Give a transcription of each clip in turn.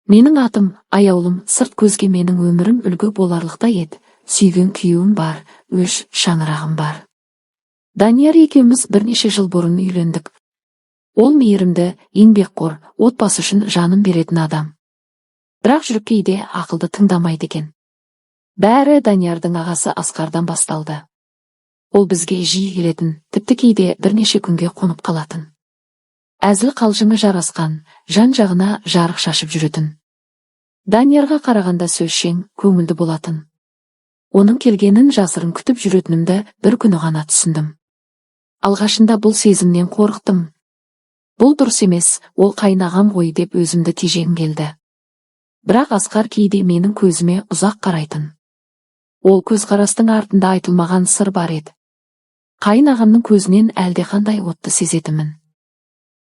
Менің атым, аяулым, сырт көзге менің өмірім үлгі боларлықтай еді. Сүйген күйеуім бар, өш шаңырағым бар. Данияр екеуміз бірнеше жыл бұрын үйлендік. Ол мейірімді, еңбекқор, отбасы үшін жанын беретін адам. Бірақ жүріп кейде ақылды тыңдамайды екен. Бәрі Даниярдың ағасы Асқардан басталды. Ол бізге жиі келетін, тіпті кейде бірнеше күнге қонып қалатын. Әзіл қалжыңы жарасқан, жан-жағына жарық шашып жүретін. Даниярға қарағанда сөзшең, көңілді болатын. Оның келгенін жасырын күтіп жүретінімді бір күні ғана түсіндім. Алғашында бұл сезімнен қорықтым. Бұл дұрыс емес, ол қайнағам ғой деп өзімді тежегім келді. Бірақ Асқар кейде менің көзіме ұзақ қарайтын. Ол көзқарастың артында айтылмаған сыр бар еді. Қайнағамның көзінен әлдеқандай отты сезетімін.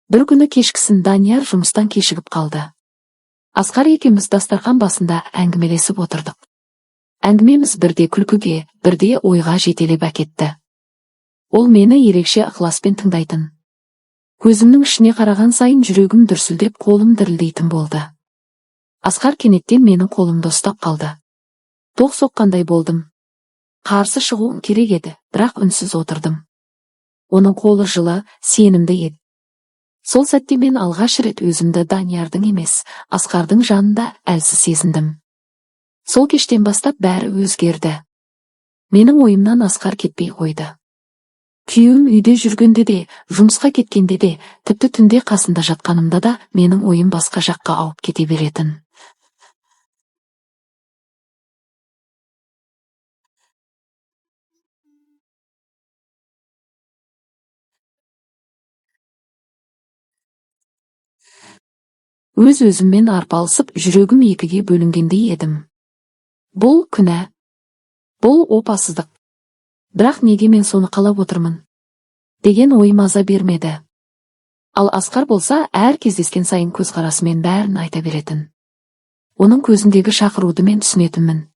Бір күні кешкісін Данияр жұмыстан кешігіп қалды. Асқар екеуміз дастархан басында әңгімелесіп отырдық. Әңгімеміз бірде күлкіге, бірде ойға жетелеп әкетті. Ол мені ерекше ықыласпен тыңдайтын. Көзімнің ішіне қараған сайын жүрегім дүрсілдеп, қолым дірілдейтін болды. Асқар кенеттен менің қолымды ұстап қалды. Тоқ соққандай болдым. Қарсы шығуым керек еді, бірақ үнсіз отырдым. Оның қолы жылы, сенімді еді. Сол сәтте мен алғаш рет өзімді Даниярдың емес, Асқардың жанында әлсіз сезіндім. Сол кештен бастап бәрі өзгерді. Менің ойымнан Асқар кетпей қойды. Күйеуім үйде жүргенде де, жұмысқа кеткенде де, тіпті түнде қасында жатқанымда да менің ойым басқа жаққа ауып кете беретін. Өз-өзіммен арпалысып, жүрегім екіге бөлінгендей едім. Бұл күнә, бұл опасыздық. Бірақ неге мен соны қалап отырмын? Деген ой маза бермеді. Ал Асқар болса, әр кездескен сайын көзқарасымен бәрін айта беретін. Оның көзіндегі шақыруды мен түсінетінмін.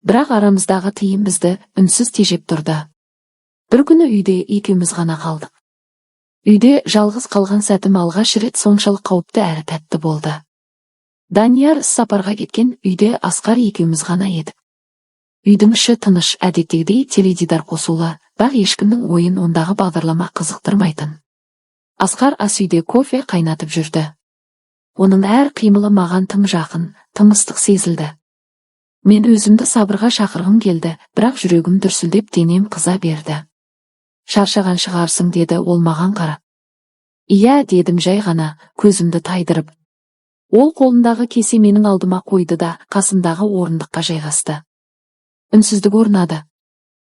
Бірақ арамыздағы тыйым бізді үнсіз тежеп тұрды. Бір күні үйде екеуміз ғана қалдық. Үйде жалғыз қалған сәтім алғаш рет соншалық қауіпті әрі тәтті болды. Данияр сапарға кеткен, үйде Асқар екеуміз ғана едік. Үйдің іші тыныш, әдеттегідей теледидар қосулы, бірақ ешкімнің ойын ондағы бағдарлама қызықтырмайтын. Асқар ас үйде кофе қайнатып жүрді. Оның әр қимылы маған тым жақын, тым ыстық сезілді. Мен өзімді сабырға шақырғым келді, бірақ жүрегім дүрсілдеп, денем қыза берді. Шаршаған шығарсың, деді ол маған қарап. Иә, дедім жай ғана, көзімді тайдырып. Ол қолындағы кесе менің алдыма қойды да қасымдағы орындыққа жайғасты. Үнсіздік орнады.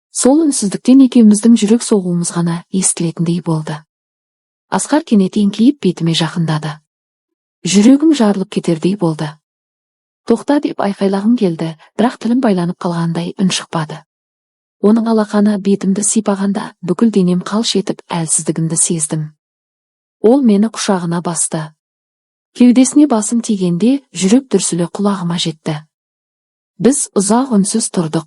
Сол үнсіздіктен екеуміздің жүрек соғуымыз ғана естілетіндей болды. Асқар кенет еңкейіп бетіме жақындады. Жүрегім жарылып кетердей болды. Тоқта деп айқайлағым келді, бірақ тілім байланып қалғандай үн шықпады. Оның алақаны бетімді сипағанда бүкіл денем қалш етіп әлсіздігімді сездім. Ол мені құшағына басты. Кеудесіне басым тигенде жүрек дүрсілі құлағыма жетті. Біз ұзақ үнсіз тұрдық.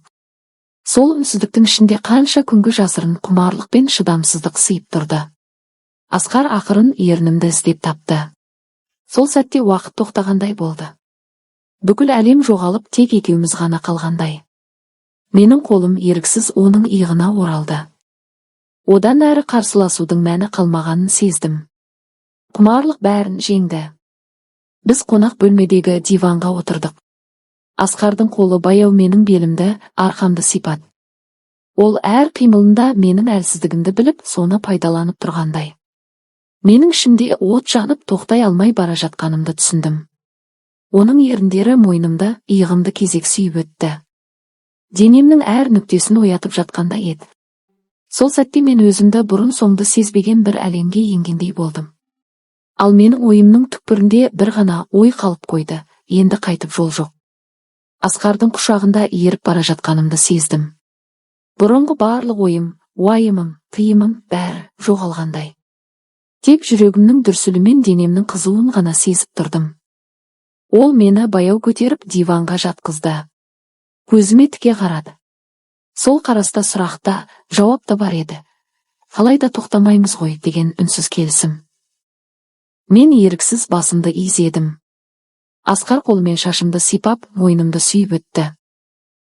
Сол үнсіздіктің ішінде қанша күнгі жасырын құмарлық пен шыдамсыздық сыйып тұрды. Асқар ақырын ерінімді іздеп тапты. Сол сәтте уақыт тоқтағандай болды. Бүкіл әлем жоғалып, тек екеуміз ғана қалғандай. Менің қолым еріксіз оның иығына оралды. Одан әрі қарсыласудың мәні қалмағанын сездім. Құмарлық бәрін жеңді. Біз қонақ бөлмедегі диванға отырдық. Асқардың қолы баяу менің белімді, арқамды сипат. Ол әр қимылында менің әлсіздігімді біліп, соны пайдаланып тұрғандай. Менің ішімде от жанып, тоқтай алмай бара жатқанымды түсіндім. Оның еріндері мойнымды, иығымды кезек сүйіп өтті. Денемнің әр нүктесін оятып жатқанда еді. Сол сәтте мен өзімді бұрын соңды сезбеген бір әлемге енгендей болдым. Ал менің ойымның түкпірінде бір ғана ой қалып қойды, енді қайтып жол жоқ. Асқардың құшағында еріп бара жатқанымды сездім. Бұрынғы барлық ойым, уайымым, тыйымым бәрі жоғалғандай. Тек жүрегімнің дүрсілімен денемнің қызуын ғана сезіп тұрдым. Ол мені баяу көтеріп диванға жатқызды. Көзіме тіке қарады. Сол қараста сұрақта, жауапта бар еді. Қалайда тоқтамаймыз ғой деген үнсіз келісім. Мен еріксіз басымды изедім. Асқар қолымен шашымды сипап, мойнымды сүйіп өтті.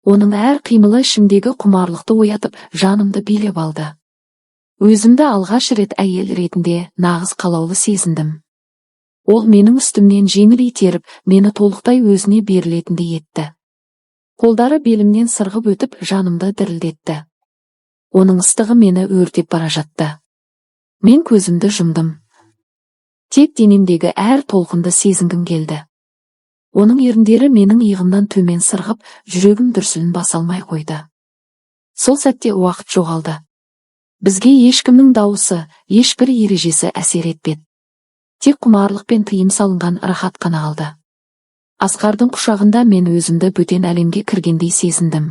Оның әр қимылы ішімдегі құмарлықты оятып, жанымды билеп алды. Өзімді алғаш рет әйел ретінде нағыз қалаулы сезіндім. Ол менің үстімнен жеңіл итеріп, мені толықтай өзіне берілетіндей етті. Қолдары белімнен сырғып өтіп, жанымды дірілдетті. Оның ыстығы мені өртеп бара жатты. Мен көзімді жұмдым. Тек денемдегі әр толқынды сезінгім келді. Оның еріндері менің иығымнан төмен сырғып, жүрегім дүрсілін баса алмай қойды. Сол сәтте уақыт жоғалды. Бізге ешкімнің дауысы, ешбір ережесі әсер етпеді. Тек құмарлық пен тыйым салынған рахат қана қалды. Асқардың құшағында мен өзімді бөтен әлемге кіргендей сезіндім.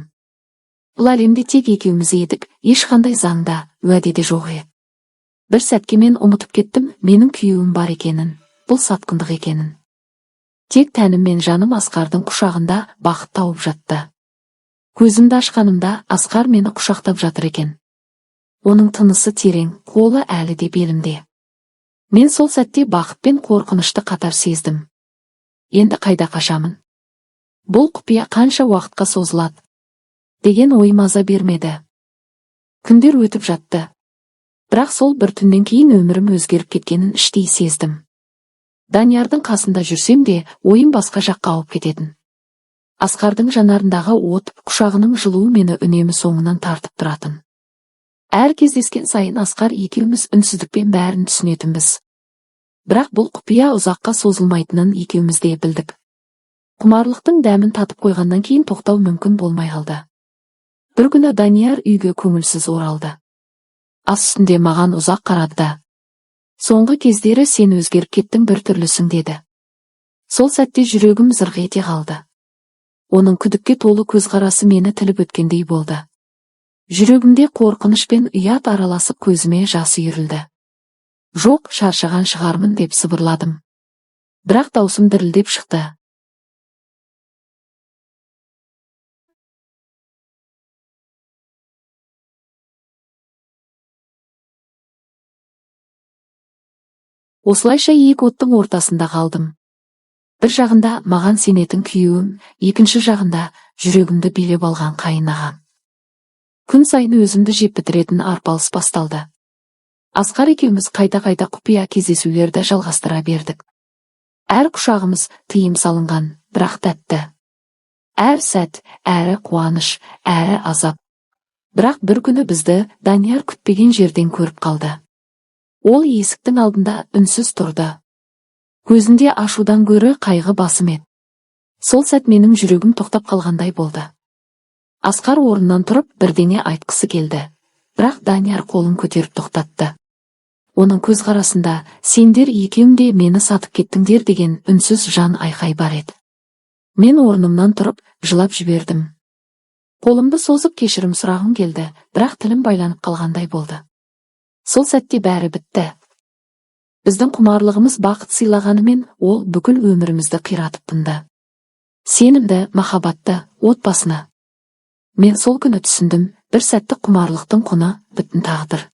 Бұл әлемде тек екеуміз едік, ешқандай заңда, уәдеде жоқ еді. Бір сәтке мен ұмытып кеттім, менің күйеуім бар екенін, бұл сатқындық екенін. Тек тәнім мен жаным Асқардың құшағында бақыт тауып жатты. Көзімді ашқанымда Асқар мені құшақтап жатыр екен. Оның тынысы терең, қолы әлі де белімде. Мен сол сәтте бақыт пен қорқынышты қатар сездім. Енді қайда қашамын? Бұл құпия қанша уақытқа созылады? Деген ой маза бермеді. Күндер өтіп жатты. Бірақ сол бір түннен кейін өмірім өзгеріп кеткенін іштей сездім. Даниярдың қасында жүрсем де, ойым басқа жаққа ауып кететін. Асқардың жанарындағы от, құшағының жылуы мені үнемі соңынан тартып тұратын. Әр кездескен сайын Асқар екеуміз үнсіздікпен бәрін түсінетінбіз. Бірақ бұл құпия ұзаққа созылмайтынын екеуміз де білдік. Құмарлықтың дәмін татып қойғаннан кейін тоқтау мүмкін болмай қалды. Бір күні Данияр үйге көңілсіз оралды. Ас үстінде маған ұзақ қарады да: "Соңғы кездері сен өзгеріп кеттің, бір түрлісің" деді. Сол сәтте жүрегім зырқ ете қалды. Оның күдікке толы көзқарасы мені тіліп өткендей болды. Жүрегімде қорқыныш пен ұят араласып көзіме жас үйірілді. "Жоқ, шаршаған шығармын" деп сыбырладым. Бірақ даусым дірілдеп шықты. Осылайша екі оттың ортасында қалдым. Бір жағында маған сенетін күйеуім, екінші жағында жүрегімді билеп алған қайынағам. Күн сайын өзімді жеп бітіретін арпалыс басталды. Асқар екеуміз қайта-қайта құпия кездесулерді жалғастыра бердік. Әр құшағымыз тыйым салынған, бірақ тәтті. Әр сәт, әрі қуаныш, әрі азап. Бірақ бір күні бізді Данияр күтпеген жерден көріп қалды. Ол есіктің алдында үнсіз тұрды. Көзінде ашудан гөрі қайғы басым еді. Сол сәт менің жүрегім тоқтап қалғандай болды. Асқар орнынан тұрып бірдеңе айтқысы келді. Бірақ Данияр қолын көтеріп тоқтатты. Оның көзқарасында "Сендер екеуің де мені сатып кеттіңдер" деген үнсіз жан айқай бар еді. Мен орнымнан тұрып, жылап жібердім. Қолымды созып кешірім сұрағым келді, бірақ тілім байланып қалғандай болды. Сол сәтте бәрі бітті. Біздің құмарлығымыз бақыт сыйлағанымен, ол бүкіл өмірімізді қиратып тынды. Сенімді, махаббатты, отбасыны. Мен сол күні түсіндім, бір сәттік құмарлықтың құны бүтін тағдыр.